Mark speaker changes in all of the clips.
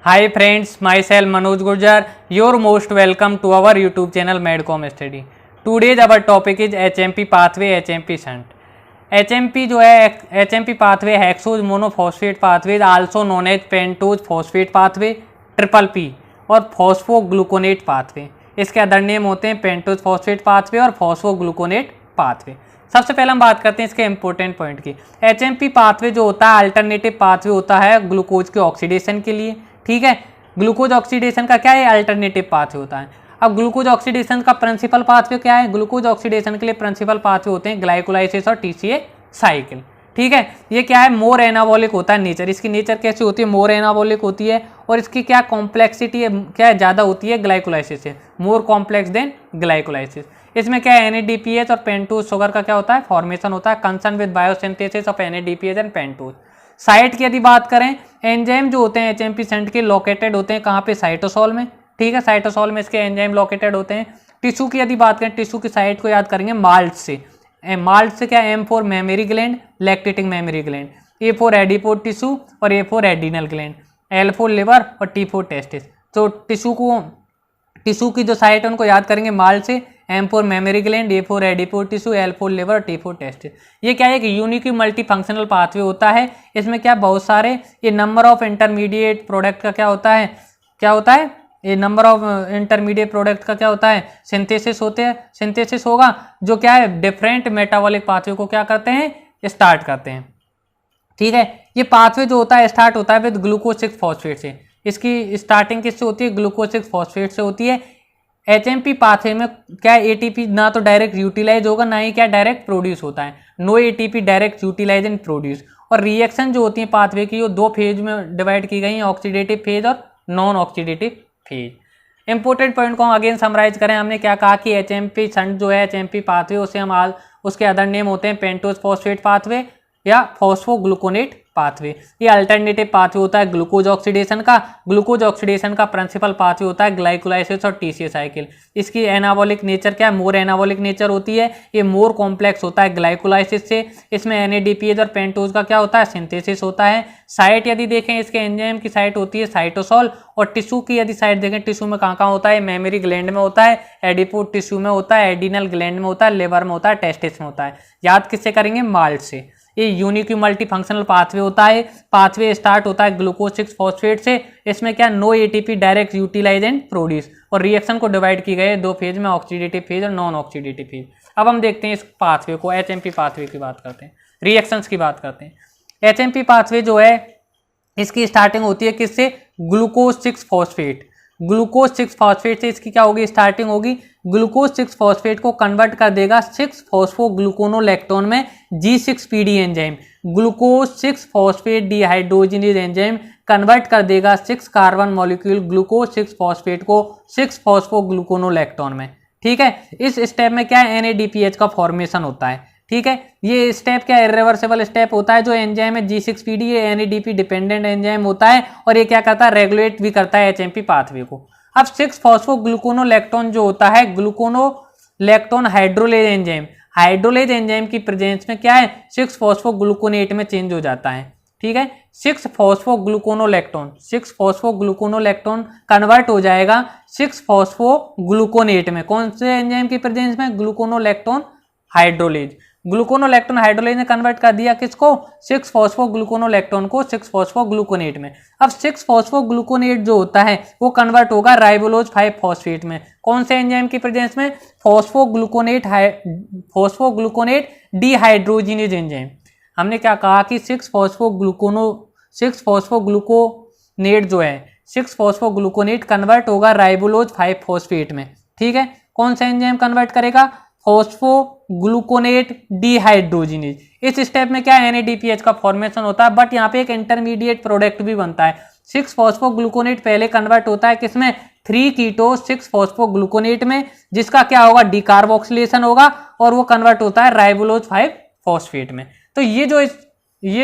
Speaker 1: Hi friends, myself Manoj Gurjar. You're most welcome to our YouTube channel Medcom Study. Today's our topic is HMP pathway, HMP shunt. HMP जो है HMP pathway hexose monophosphate pathway also known as pentose phosphate pathway triple P और phosphogluconate pathway. इसके other name होते हैं pentose phosphate pathway और phosphogluconate pathway. सबसे पहले हम बात करते हैं इसके इंपॉर्टेंट पॉइंट की। एचएमपी पाथवे जो होता है अल्टरनेटिव पाथवे होता है ग्लूकोज के ऑक्सीडेशन के लिए। ठीक है, ग्लूकोज ऑक्सीडेशन का क्या है, अल्टरनेटिव पाथवे होता है। अब ग्लूकोज ऑक्सीडेशन का प्रिंसिपल पाथवे क्या है, ग्लूकोज ऑक्सीडेशन के लिए प्रिंसिपल पाथवे होते हैं ग्लाइकोलाइसिस और टीसीए साइकिल। ठीक है, ये क्या है, मोर एनाबॉलिक होता है नेचर। इसकी नेचर कैसी होती है, मोर एनाबॉलिक होती है और इसकी क्या कॉम्प्लेक्सिटी है, क्या ज़्यादा होती है ग्लाइकोलाइसिस से, मोर कॉम्प्लेक्स देन ग्लाइकोलाइसिस। इसमें क्या है, NADPH और पेंटोज शुगर का क्या होता है, फॉर्मेशन होता है, concern with biosynthesis of NADPH and pentose. Site की यदि बात करें, एंजाइम जो होते हैं एचएमपी शंट के लोकेटेड होते हैं कहाँ पे, साइटोसोल में। ठीक है, साइटोसोल में इसके एंजाइम लोकेटेड होते हैं। टिश्यू की यदि बात करें, टिश्यू की साइट को याद करेंगे माल्ट से। माल्ट से क्या, M for memory gland, lactating memory gland, A for adipose tissue और A for adrenal gland, L for liver और T फॉर टेस्टिस। तो टिश्यू की जो साइट है उनको याद करेंगे माल्ट से, M for memory gland, A for adipose tissue, L for liver, T for testis. ये क्या है, एक यूनिक मल्टी फंक्शनल पाथवे होता है। इसमें क्या बहुत सारे ये नंबर ऑफ इंटरमीडिएट प्रोडक्ट का क्या होता है, ये नंबर ऑफ इंटरमीडिएट प्रोडक्ट का क्या होता है, सिंथेसिस होते हैं। सिंथेसिस होगा जो क्या है, डिफरेंट मेटाबॉलिक पाथवे को क्या करते हैं, स्टार्ट करते हैं। ठीक है, ये पाथवे जो होता है स्टार्ट होता है विद ग्लूकोज 6 फॉस्फेट से। इसकी स्टार्टिंग किससे होती है, ग्लूकोज 6 फॉस्फेट से होती है। एचएमपी पाथवे में क्या एटीपी ना तो डायरेक्ट यूटिलाइज होगा, ना ही क्या डायरेक्ट प्रोड्यूस होता है। No ATP direct utilize and produce. और रिएक्शन जो होती है पाथवे की वो दो फेज में डिवाइड की गई हैं, ऑक्सीडेटिव फेज और non oxidative phase. Important point को अगेन समराइज करें, हमने क्या कहा कि एचएमपी शंट जो है एचएमपी पाथवे उसे हम उसके अदर नेम होते हैं पेंटोज फॉस्फेट पाथवे या फॉस्फोग्लूकोनेट पाथवे। ये अल्टरनेटिव पाथवे होता है ग्लूकोज ऑक्सीडेशन का। ग्लूकोज ऑक्सीडेशन का प्रिंसिपल पाथवे होता है ग्लाइकोलाइसिस और टीसीए साइकिल। इसकी एनाबॉलिक नेचर क्या है, मोर एनाबॉलिक नेचर होती है। ये मोर कॉम्प्लेक्स होता है ग्लाइकोलाइसिस से। इसमें NADPH और पेंटोज का क्या होता है, सिंथेसिस होता है। साइट यदि देखें इसके एंजाइम की साइट होती है साइटोसोल। और टिश्यू की यदि साइट देखें, टिश्यू में कहाँ होता है, मेमोरी ग्लैंड में होता है, एडिपोज टिश्यू में होता है, एडिनल ग्लैंड में होता है, लिवर में होता है, टेस्टिस में होता है। याद किससे करेंगे, माल्ट से। ये यूनिक मल्टी फंक्शनल पाथवे होता है। पाथवे स्टार्ट होता है ग्लूकोज 6 फॉस्फेट से। इसमें क्या, no ATP direct utilize and produce. और रिएक्शन को डिवाइड की गई है दो फेज में, ऑक्सीडेटिव फेज और नॉन ऑक्सीडेटिव फेज। अब हम देखते हैं इस पाथवे को, एचएमपी पाथवे की बात करते हैं, रिएक्शंस की बात करते हैं। एचएमपी पाथवे जो है इसकी स्टार्टिंग होती है किससे, ग्लूकोज 6 फॉस्फेट। ग्लूकोज 6 फॉस्फेट से इसकी क्या होगी, स्टार्टिंग होगी। ग्लूकोज 6 फॉस्फेट को कन्वर्ट कर देगा 6 फॉस्फोग्लूकोनोलैक्टोन में G6PD enzyme. Glucose 6 phosphate dehydrogenase enzyme convert कर देगा 6 कार्बन मॉलिक्यूल ग्लूकोज 6 फॉस्फेट को 6 फॉस्फोग्लूकोनोलैक्टोन में। ठीक है, इस स्टेप में क्या है, NADPH का फॉर्मेशन होता है। ठीक है, ये स्टेप क्या इरिवर्सिबल स्टेप होता है। जो एंजाइम है G6PD ये NADP डिपेंडेंट एंजाइम होता है और ये क्या करता है, रेगुलेट भी करता है एचएमपी पाथवे को। अब 6 फॉस्फोग्लूकोनोलैक्टोन जो होता है ग्लूकोनोलैक्टोन हाइड्रोलेज एंजाइम, हाइड्रोलेज एंजाइम की प्रेजेंस में क्या है, 6 फॉस्फोग्लूकोनेट में चेंज हो जाता है। ठीक है, 6 फॉस्फोग्लूकोनोलैक्टोन कन्वर्ट हो जाएगा 6 फॉस्फोग्लूकोनेट में। कौन से एंजाइम की प्रेजेंस में, ग्लूकोनोलैक्टोन हाइड्रोलेज। ग्लूकोनोलैक्टोन हाइड्रोलेज ने कन्वर्ट कर दिया किसको, 6 फॉस्फोग्लूकोनोलैक्टोन को 6 फॉस्फोग्लूकोनेट में। अब 6 फॉस्फोग्लूकोनेट जो होता है वो कन्वर्ट होगा राइबोलोज 5 फॉस्फेट में। कौन से एंजाइम की प्रेजेंस में, फॉस्फोग्लूकोनेट डिहाइड्रोजिनेज एंजाइम। हमने क्या कहा कि 6 फॉस्फोग्लूकोनेट जो है 6 फॉस्फोग्लूकोनेट कन्वर्ट होगा राइबोलोज 5 फॉस्फेट में। ठीक है, कौन सा एंजाइम कन्वर्ट करेगा, फॉस्फोग्लूकोनेट डिहाइड्रोजिनेज। इस स्टेप में क्या NADPH का फॉर्मेशन होता है, बट यहाँ पे एक इंटरमीडिएट प्रोडक्ट भी बनता है। 6 फॉस्फोग्लूकोनेट पहले कन्वर्ट होता है किसमें, 3 कीटो 6 फॉस्फोग्लूकोनेट में, जिसका क्या होगा, डिकार्बोक्सिलेशन होगा और वो कन्वर्ट होता है राइबोलोज 5 फॉस्फेट में। तो ये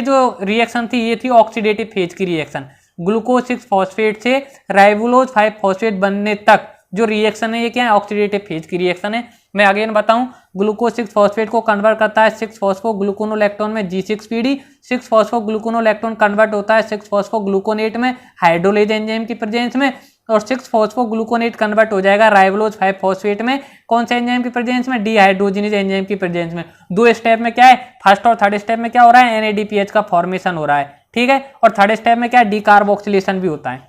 Speaker 1: जो रिएक्शन थी ये थी ऑक्सीडेटिव फेज की रिएक्शन। ग्लूकोज 6 फॉस्फेट से राइबोलोज 5 फॉस्फेट बनने तक जो रिएक्शन है ये क्या है, ऑक्सीडेटिव फेज की रिएक्शन है। मैं अगेन बताऊं, ग्लूकोज 6 फॉस्फेट को कन्वर्ट करता है 6 फॉस्फोग्लूकोनोलैक्टोन में G6PD। 6 फॉस्फोग्लूकोनोलैक्टोन कन्वर्ट होता है 6 फॉस्फोग्लूकोनेट में हाइड्रोलेज एंजाइम की प्रेजेंस में, और 6 फॉस्फोग्लूकोनेट कन्वर्ट हो जाएगा राइबोलोज 5 फॉस्फेट में, कौन से एंजाइम की प्रेजेंस में, डिहाइड्रोजिनेज एंजाइम की प्रेजेंस में। दो स्टेप में क्या है, फर्स्ट और थर्ड स्टेप में क्या हो रहा है, NADPH का फॉर्मेशन हो रहा है, ठीक है, और थर्ड स्टेप में क्या है, डीकार्बोक्सिलेशन भी होता है,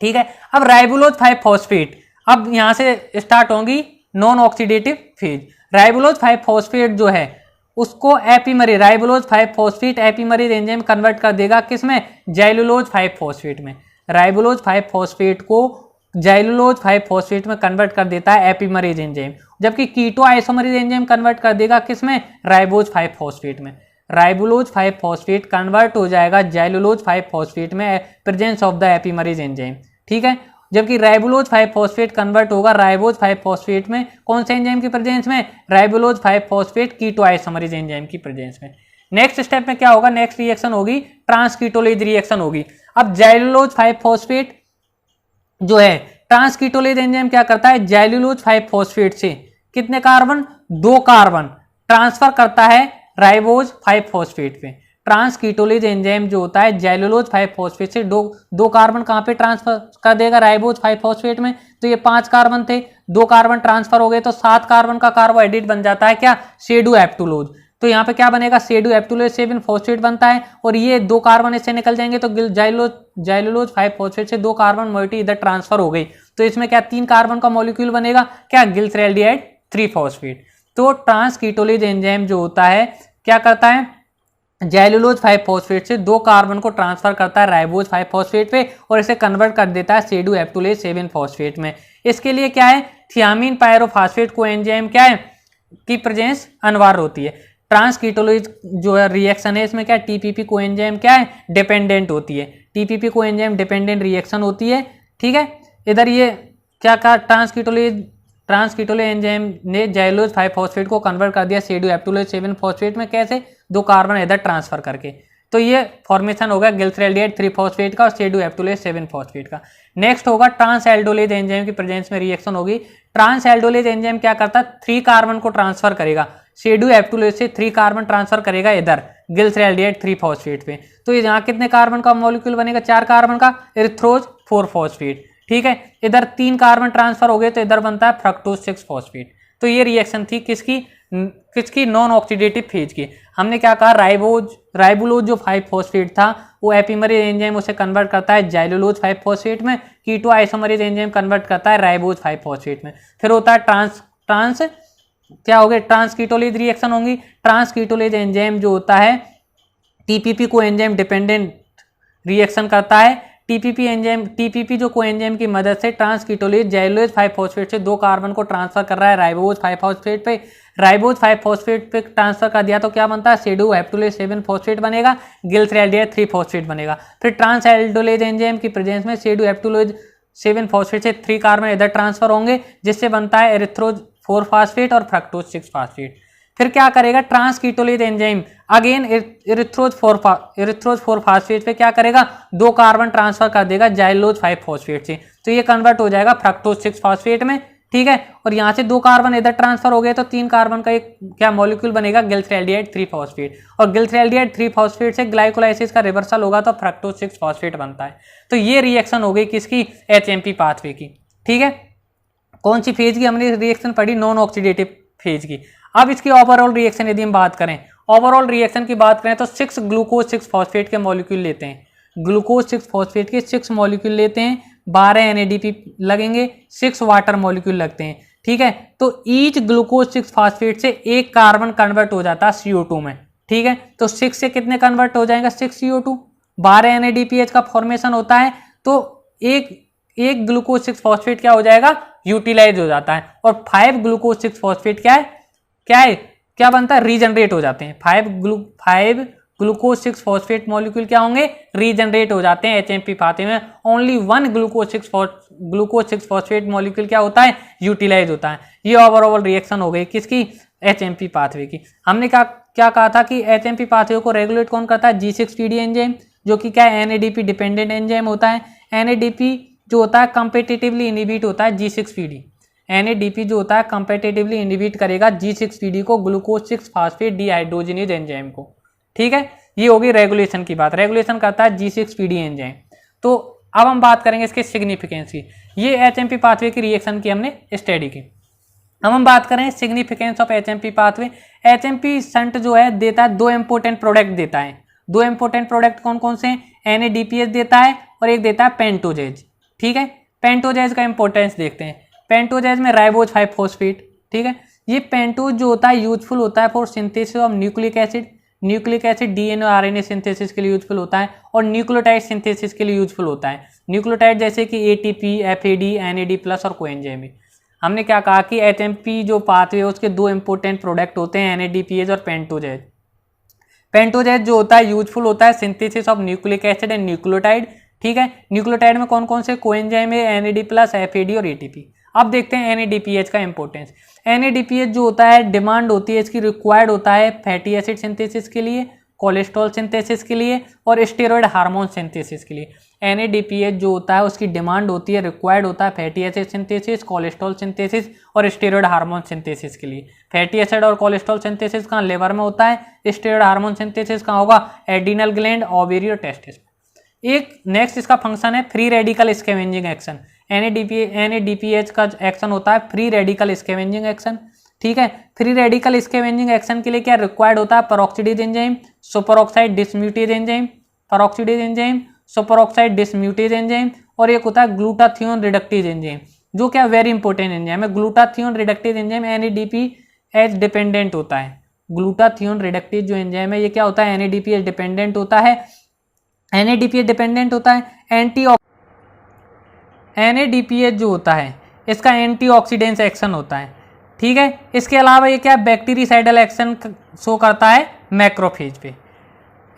Speaker 1: ठीक है। अब राइबोलोज 5 फॉस्फेट, अब यहां से स्टार्ट होंगी नॉन ऑक्सीडेटिव फेज। राइबोलोज 5 फॉस्फेट जो है उसको एपीमरेज, राइबोलोज 5 फॉस्फेट एपीमरेज एंजाइम कन्वर्ट कर देगा किसमें, जैलुलोज 5 फॉस्फेट में। राइबोलोज 5 फॉस्फेट को जैलुलोज 5 फॉस्फेट में कन्वर्ट कर देता है एपीमरेज एंजाइम, जबकि कीटो आइसोमरेज एंजाइम कन्वर्ट कर देगा किसमें, राइबोज 5 फॉस्फेट में। राइबोलोज 5 फॉस्फेट कन्वर्ट हो जाएगा जैलुलोज 5 फॉस्फेट में प्रेजेंस ऑफ द एपीमरेज एंजाइम, ठीक है, जबकि राइबोलोज 5 फॉस्फेट कन्वर्ट होगा राइबोज 5 फॉस्फेट में, कौन से एंजाइम की प्रेजेंस में, राइबोलोज 5 फॉस्फेट कीटो आइसोमरेज एंजाइम की प्रेजेंस में। नेक्स्ट स्टेप में क्या होगा, नेक्स्ट रिएक्शन होगी ट्रांसकीटोलेज रिएक्शन होगी। अब जैलुलोज 5 फॉस्फेट जो है, ट्रांसकीटोलेज एंजाइम क्या करता है, जैलुलोज 5 फॉस्फेट से कितने कार्बन, 2 कार्बन ट्रांसफर करता है राइबोज 5 फॉस्फेट पे। ट्रांसकीटोलेज एंजाइम जो होता है जैलुलोज 5 फॉस्फेट से दो कार्बन कहां पे ट्रांसफर कर देगा, राइबोज 5 फॉस्फेट में। तो ये 5 कार्बन थे, 2 कार्बन ट्रांसफर हो गए तो 7 कार्बन का कार्बोहाइड्रेट बन जाता है क्या, सेडुएप्टुलोज। तो यहाँ पे क्या बनेगा, सेडुएप्टुलोज 7 फॉस्फेट बनता है, और ये 2 कार्बन इससे निकल जाएंगे तो जैलुलोज 5 फॉस्फेट से 2 कार्बन मोइटी इधर ट्रांसफर हो गई, तो इसमें क्या 3 कार्बन का मॉलिक्यूल बनेगा क्या, गिल्सरैल्डिहाइड 3 फॉस्फेट। तो ट्रांसकीटोलेज एंजाइम जो होता है क्या करता है, जैलुलोज 5 फॉस्फेट से 2 कार्बन को ट्रांसफर करता है राइबोज 5 फॉस्फेट पे, और इसे कन्वर्ट कर देता है सेडुएप्टुलेज 7 फॉस्फेट में। इसके लिए क्या है, थियामीन पायरोफॉस्फेट को एंजाइम क्या है की प्रेजेंस अनिवार्य होती है। ट्रांसकीटोलेज जो है रिएक्शन है, इसमें क्या टीपीपी को एंजाइम क्या है, डिपेंडेंट होती है, टीपीपी को एंजाइम डिपेंडेंट रिएक्शन होती है, ठीक है। इधर ये क्या कहा, ट्रांसकीटोलेज एंजाइम ने जैलुलोज 5 फॉस्फेट को कन्वर्ट कर दिया सेडुएप्टुलेज 7 फॉस्फेट में, कैसे, 2 कार्बन इधर ट्रांसफर करके। तो ये फॉर्मेशन होगा गिल्सरैल्डिहाइड 3 फॉस्फेट का और सेडुएप्टुलेज 7 फॉस्फेट का। नेक्स्ट होगा ट्रांसएल्डोलेज एंजाइम की प्रेजेंस में रिएक्शन होगी। ट्रांसएल्डोलेज एंजाइम क्या करता है, 3 कार्बन को ट्रांसफर करेगा, सेडुएप्टुलेज से 3 कार्बन ट्रांसफर करेगा इधर गिल्सरैल्डिहाइड 3 फॉस्फेट पे। तो यहाँ कितने कार्बन का मॉलिक्यूल बनेगा, 4 कार्बन का, एरिथ्रोज 4 फॉस्फेट, ठीक है। इधर 3 कार्बन ट्रांसफर हो गए तो इधर बनता है फ्रक्टोज 6 फॉस्फेट। तो ये रिएक्शन थी किसकी नॉन ऑक्सीडेटिव फेज की। हमने क्या कहा, राइबोलोज जो 5 फॉस्फेट था वो एपीमरेज एंजाइम उसे कन्वर्ट करता है जैलुलोज 5 फॉस्फेट में, कीटो आइसोमरेज एंजाइम कन्वर्ट करता है राइबोज 5 फॉस्फेट में। फिर होता है ट्रांस क्या हो गए, ट्रांसकीटोलेज रिएक्शन होंगी। ट्रांसकीटोलेज एंजाइम जो होता है टीपीपी को एंजाइम डिपेंडेंट रिएक्शन करता है। टीपीपी जो कोएंजाइम की मदद से ट्रांसकीटोलेज जैलुलोज 5 फॉस्फेट से 2 कार्बन को ट्रांसफर कर रहा है राइबोज 5 फॉस्फेट पे। राइबोज 5 फॉस्फेट पे ट्रांसफर कर दिया तो क्या बनता है, सेडुएप्टुलेज 7 फॉस्फेट बनेगा, गिल्सरैल्डिहाइड 3 फॉस्फेट बनेगा। फिर ट्रांसएल्डोलेज एंजाइम की प्रेजेंस में सेडुएप्टुलेज 7 फॉस्फेट से 3 कार्बन इधर ट्रांसफर होंगे, जिससे बनता है एरिथ्रोज 4 फॉस्फेट और फ्रक्टोज 6 फॉस्फेट। फिर क्या करेगा, ट्रांसकीटोलेज एंजाइम अगेन एरिथ्रोज 4 फॉस्फेट पे क्या करेगा, 2 कार्बन ट्रांसफर कर देगा जाइलोज 5 फॉस्फेट से, तो ये कन्वर्ट हो जाएगा फ्रक्टोज 6 फॉस्फेट में, ठीक है। और यहाँ से 2 कार्बन इधर ट्रांसफर हो गए तो 3 कार्बन का एक क्या मॉलिक्यूल बनेगा, गिल्सरैल्डिहाइड 3 फॉस्फेट, और गिल्सरैल्डिहाइड 3 फॉस्फेट से ग्लाइकोलाइसिस का रिवर्सल होगा तो फ्रक्टोज 6 फॉस्फेट बनता है। तो ये रिएक्शन हो गई किसकी, एचएमपी पाथवे की, ठीक है। कौन सी फेज की हमने रिएक्शन पढ़ी, नॉन ऑक्सीडेटिव फेज की। अब इसकी ओवरऑल रिएक्शन यदि हम बात करें, ओवरऑल रिएक्शन की बात करें तो 6 ग्लूकोज 6 फॉस्फेट के मॉलिक्यूल लेते हैं, ग्लूकोज 6 फॉस्फेट के 6 मॉलिक्यूल लेते हैं, 12 NADP लगेंगे, 6 वाटर मॉलिक्यूल लगते हैं, ठीक है। तो ईच ग्लूकोज 6 फॉस्फेट से 1 कार्बन कन्वर्ट हो जाता है CO2 में, ठीक है। तो 6 से कितने कन्वर्ट हो जाएगा, 6 CO2, 12 NADPH का फॉर्मेशन होता है, तो एक ग्लूकोज 6 फॉस्फेट क्या हो जाएगा, यूटिलाइज हो जाता है, और 5 ग्लूकोज 6 फॉस्फेट क्या बनता है, रीजनरेट हो जाते हैं। 5 ग्लूकोज 6 फॉस्फेट मॉलिक्यूल क्या होंगे, रीजनरेट हो जाते हैं एचएमपी पाथवे में। ओनली 1 ग्लूकोज 6 फॉस्फेट मॉलिक्यूल क्या होता है, यूटिलाइज होता है। ये ओवरऑल रिएक्शन हो गई किसकी, एचएमपी पाथवे की। हमने क्या कहा था कि एचएमपी पाथवे को रेगुलेट कौन करता है, G6PD एंजाइम, जो कि क्या है, NADP डिपेंडेंट एंजाइम होता है। NADP जो होता है कंपेटिटिवली इनहिबिट होता है G6PD, NADP जो होता है कंपेटिटिवली इनहिबिट करेगा G6PD को, ग्लूकोज 6 फास्फेट डिहाइड्रोजिनेज एंजाइम को। ठीक है, ये होगी रेगुलेशन की बात। रेगुलेशन करता है G6PD एंजाइम। तो अब हम बात करेंगे इसके सिग्निफिकेंस की। ये HMP पाथवे की रिएक्शन की हमने स्टडी की। अब हम बात करें significance of HMP pathway. HMP shunt जो है देता है 2 इंपॉर्टेंट प्रोडक्ट देता है। 2 इंपॉर्टेंट प्रोडक्ट कौन कौन से हैं? NADPH देता है और एक देता है पेंटोजेज। ठीक है, पेंटोजेज का इंपॉर्टेंस देखते हैं। पेंटोजेज में राइबोज 5 फॉस्फेट। ठीक है, ये पेंटोज जो होता है यूजफुल होता है for synthesis of nucleic acid. Nucleic acid DNA और RNA सिंथेसिस के लिए यूजफुल होता है और न्यूक्लियोटाइड सिंथेसिस के लिए यूजफुल होता है। न्यूक्लियोटाइड जैसे कि ATP, FAD, NAD+ और कोएंजाइम। हमने क्या कहा कि HMP जो पाथवे है उसके 2 इंपॉर्टेंट प्रोडक्ट होते हैं, NADPH और पेंटोजेज। पेंटोजेज जो होता है यूजफुल होता है synthesis of nucleic acid and nucleotide. ठीक है, न्यूक्लियोटाइड में कौन कौन से? कोएंजाइम है, NAD+, FAD और ATP। अब देखते हैं NADPH का इंपॉर्टेंस। NADPH जो होता है डिमांड होती है इसकी, रिक्वायर्ड होता है फैटी एसिड सिंथेसिस के लिए, कोलेस्ट्रॉल सिंथेसिस के लिए और स्टेरॉयड हार्मोन सिंथेसिस के लिए। NADPH जो होता है उसकी डिमांड होती है, रिक्वायर्ड होता है fatty acid synthesis, cholesterol synthesis और स्टेरॉयड हार्मोन सिंथेसिस के लिए। फैटी एसिड और कोलेस्ट्रॉल सिंथेसिस कहाँ? लिवर में होता है। स्टेरॉयड हार्मोन सिंथेसिस कहाँ होगा? एड्रिनल ग्लैंड, ओवरी और टेस्टिस। एक नेक्स्ट इसका फंक्शन है free radical scavenging action. NADPH का एक्शन होता है फ्री रेडिकल स्कैवेंजिंग एक्शन। ठीक है, फ्री रेडिकल स्कैवेंजिंग एक्शन के लिए क्या रिक्वायर्ड होता है? Peroxidase enzyme, superoxide dismutase enzyme, peroxidase enzyme, superoxide dismutase enzyme और एक होता है ग्लूटाथियोन रिडक्टेज एंजाइम, जो क्या वेरी इंपॉर्टेंट एंजाइम है। Glutathione reductase enzyme NADPH dependent होता है। ग्लूटाथियोन रिडक्टेज जो एंजाइम है ये क्या होता है? NADPH डिपेंडेंट होता है। NADPH डिपेंडेंट होता है। NADPH जो होता है इसका एंटीऑक्सीडेंट एक्शन होता है। ठीक है, इसके अलावा ये क्या बैक्टीरिसाइडल एक्शन शो करता है मैक्रोफेज पे।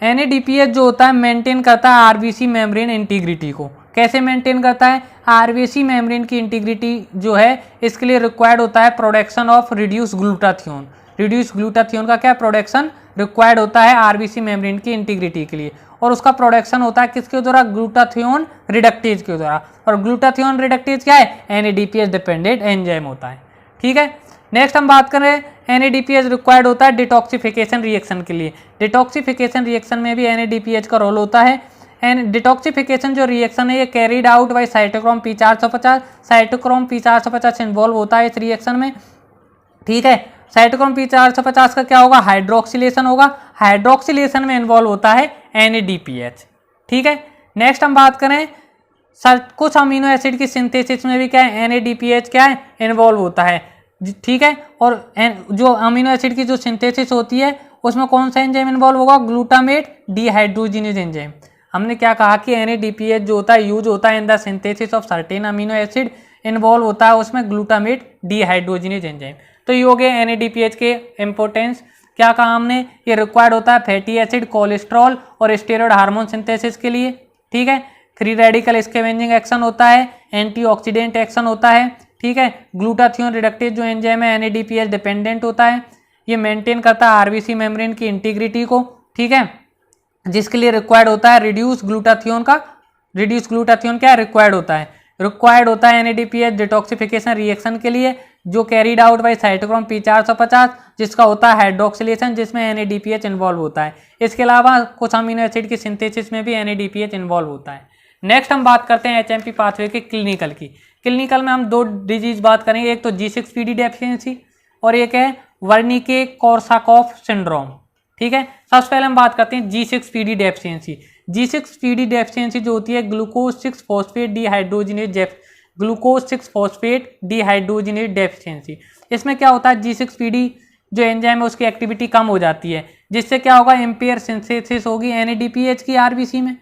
Speaker 1: NADPH जो होता है मेंटेन करता है RBC मेम्ब्रेन इंटीग्रिटी को। कैसे मेंटेन करता है? RBC मेम्ब्रेन की इंटीग्रिटी जो है इसके लिए रिक्वायर्ड होता है production of reduce glutathione. Reduce glutathione का क्या प्रोडक्शन रिक्वायर्ड होता है RBC मेम्ब्रेन की इंटीग्रिटी के लिए, और उसका प्रोडक्शन होता है किसके द्वारा? ग्लूटाथियोन रिडक्टेज के द्वारा। और ग्लूटाथियोन रिडक्टेज क्या है? NADPH डिपेंडेंट एंजाइम होता है। ठीक है, नेक्स्ट हम बात करें NADPH रिक्वायर्ड होता है डिटॉक्सिफिकेशन रिएक्शन के लिए। डिटॉक्सिफिकेशन रिएक्शन में भी NADPH का रोल होता है। एंड डिटॉक्सिफिकेशन जो रिएक्शन है ये carried out by cytochrome P450। Cytochrome P450 involve होता है इस रिएक्शन में। ठीक है, साइटोक्रोम P450 का क्या होगा? हाइड्रोक्सिलेशन होगा। हाइड्रोक्सिलेशन में इन्वॉल्व होता है NADPH। ठीक है, नेक्स्ट हम बात करें कुछ अमीनो एसिड की सिंथेसिस में भी क्या है? NADPH क्या है? इन्वॉल्व होता है। ठीक है, और जो अमीनो एसिड की जो सिंथेसिस होती है उसमें कौन सा एंजाइम इन्वॉल्व होगा? Glutamate dehydrogenase enzyme. हमने क्या कहा कि NADPH जो होता है यूज होता है in the synthesis of certain amino acid, involve होता है उसमें ग्लूटामेट डिहाइड्रोजिनेज एंजाइम। तो ये हो गए NADPH के इंपॉर्टेंस। क्या कहा हमने? ये रिक्वायर्ड होता है फैटी एसिड, कोलेस्ट्रॉल और स्टेरॉयड हार्मोन सिंथेसिस के लिए। ठीक है, फ्री रेडिकल स्कैवेंजिंग एक्शन होता है, एंटीऑक्सीडेंट एक्शन होता है। ठीक है, ग्लूटाथियोन रिडक्टेज जो एंजाइम है NADPH डिपेंडेंट होता है। ये मेंटेन करता है RBC मेम्ब्रेन की इंटीग्रिटी को। ठीक है, जिसके लिए रिक्वायर्ड होता है रिड्यूस ग्लूटाथियोन का। रिड्यूस ग्लूटाथियोन क्या रिक्वायर्ड होता है? रिक्वायर्ड होता है NADPH डिटॉक्सिफिकेशन रिएक्शन के लिए, जो carried out by cytochrome P450, जिसका होता है हाइड्रोक्सिलेशन, जिसमें NADPH इन्वॉल्व होता है। इसके अलावा कुछ अमीनो एसिड की सिंथेसिस में भी NADPH इन्वॉल्व होता है। नेक्स्ट हम बात करते हैं HMP पाथवे के क्लिनिकल की। क्लिनिकल में हम 2 डिजीज बात करेंगे, एक तो G6PD डेफिशिएंसी और एक है वर्निके कोर्साकॉफ सिंड्रोम। ठीक है, सबसे पहले हम बात करते हैं G6PD डेफिशिएंसी। G6PD डेफिशिएंसी जो होती है ग्लूकोज 6 फॉस्फेट डिहाइड्रोजिनेज डेफिशिएंसी। इसमें क्या होता है? G6PD जो एंजाइम है उसकी एक्टिविटी कम हो जाती है, जिससे क्या होगा? इम्पेयर सिंथेसिस होगी NADPH की RBC में।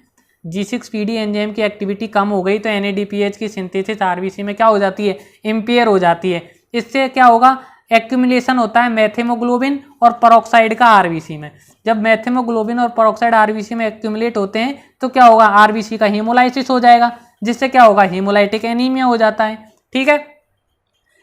Speaker 1: G6PD एंजाइम की एक्टिविटी कम हो गई तो NADPH की सिंथेसिस RBC में क्या हो जाती है? इम्पेयर हो जाती है। इससे क्या होगा? एक्यूमुलेशन होता है मेथेमोग्लोबिन और पेरोक्साइड का RBC में। जब मेथेमोग्लोबिन और पेरोक्साइड RBC में एक्यूमुलेट होते हैं तो क्या होगा? RBC का हीमोलाइसिस हो जाएगा, जिससे क्या होगा? हीमोलाइटिक एनीमिया हो जाता है। ठीक है,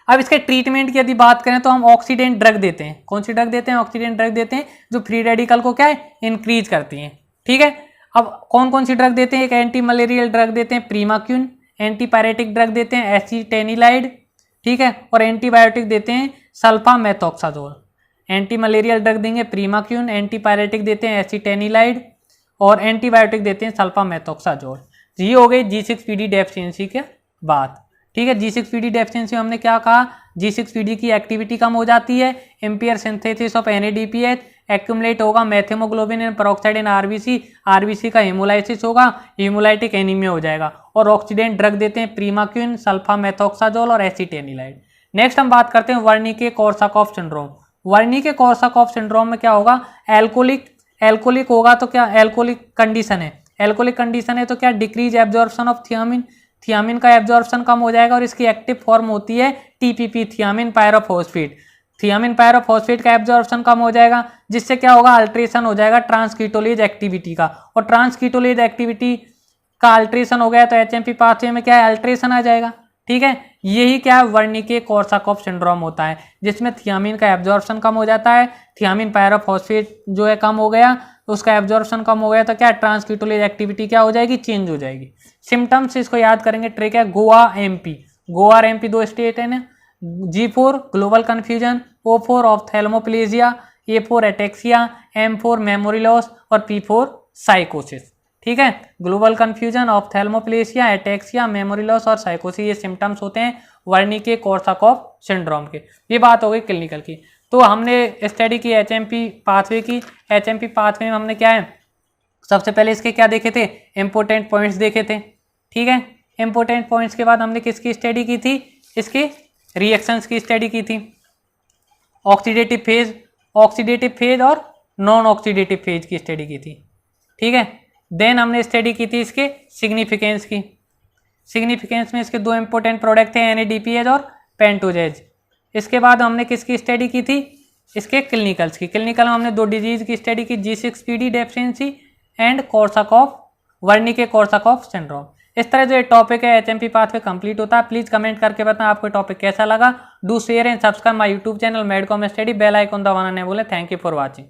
Speaker 1: अब इसके ट्रीटमेंट की यदि बात करें तो हम ऑक्सीडेंट ड्रग देते हैं। कौन सी ड्रग देते हैं? ऑक्सीडेंट ड्रग देते हैं जो फ्री रेडिकल को क्या है? इंक्रीज करती हैं। ठीक है, अब कौन कौन सी ड्रग देते हैं? एक एंटी मलेरियल ड्रग देते हैं प्रीमाक्यून, एंटीपायरेटिक ड्रग देते हैं एसिटेनिलाइड, ठीक है। और एंटीबायोटिक देते हैं सल्फामेथोक्साजोल, एंटी मलेरियल ड्रग देंगे प्रीमाक्यून, एंटीपायरेटिक देते हैं एसिटेनिलाइड, और एंटीबायोटिक देते हैं सल्फामेथोक्साजोल। ये हो गई G6PD डेफिशिएंसी के बात, ठीक है। G6PD डेफिशिएंसी में हमने क्या कहा, G6PD की एक्टिविटी कम हो जाती है, impair synthesis of NADPH, accumulate होगा methaemoglobin in peroxide in RBC, RBC का हेमोलाइसिस होगा, हेमोलाइटिक एनीमिया हो जाएगा। और ऑक्सीडेंट ड्रग देते हैं प्रीमाक्यून, सल्फामेथोक्साजोल और एसिटेनिलाइड। नेक्स्ट हम बात करते हैं Wernicke Korsakoff syndrome. Wernicke Korsakoff syndrome में क्या होगा, एल्कोलिक होगा तो क्या एल्कोलिक कंडीशन है, एल्कोलिक कंडीशन है तो क्या decrease absorption of thiamine, thiamine का एब्जॉर्प्शन कम हो जाएगा और इसकी एक्टिव फॉर्म होती है TPP, thiamine pyrophosphate. Thiamine pyrophosphate का एब्जॉर्प्शन कम हो जाएगा, जिससे क्या होगा, अल्ट्रेशन हो जाएगा ट्रांसकीटोलेज एक्टिविटी का, और ट्रांसकीटोलेज एक्टिविटी का अल्ट्रेशन हो गया तो HMP पाथवे में क्या है, अल्ट्रेशन आ जाएगा, ठीक है। यही क्या वर्निके कोर्साकॉफ सिंड्रोम होता है, जिसमें थियामिन का एब्जॉर्प्शन कम हो जाता है, थियामिन पायरोफॉस्फेट जो है कम हो गया, उसका एब्जॉर्प्शन कम हो गया तो क्या ट्रांसकीटोलेज एक्टिविटी क्या हो जाएगी, चेंज हो जाएगी। सिम्टम्स इसको याद करेंगे, ट्रिक है गोवा और MP 2 स्टेट है ना। G4 global confusion, O4 ophthalmoplegia, A4 ataxia, M4 memory loss और P4 साइकोसिस, ठीक है। Global confusion, ophthalmoplegia, ataxia, memory loss और साइकोसिस, ये सिम्टम्स होते हैं वर्निके कोर्साकॉफ सिंड्रोम के। ये बात हो गई क्लिनिकल की। तो हमने स्टडी की HMP पाथवे की। HMP पाथवे में हमने क्या है, सबसे पहले इसके क्या देखे थे, इंपॉर्टेंट पॉइंट्स देखे थे, ठीक है। इंपॉर्टेंट पॉइंट्स के बाद हमने किसकी स्टडी की थी, इसके रिएक्शंस की स्टडी की थी, ऑक्सीडेटिव फेज और नॉन ऑक्सीडेटिव फेज की स्टडी की थी, ठीक है। देन हमने स्टडी की थी इसके सिग्निफिकेंस की। सिग्निफिकेंस में इसके दो इंपॉर्टेंट प्रोडक्ट थे, NADPH और पेंटोजेज। इसके बाद हमने किसकी स्टडी की थी, इसके क्लिनिकल्स की। क्लिनिकल में हमने दो डिजीज की स्टडी की, G6PD deficiency and Korsakoff, Wernicke Korsakoff syndrome. इस तरह जो ये टॉपिक है HMP पाथवे कंप्लीट होता है। प्लीज कमेंट करके बताएं आपको टॉपिक कैसा लगा। Do share and subscribe my YouTube channel Medcom study, bell icon दबाना नहीं भूलें। Thank you for watching.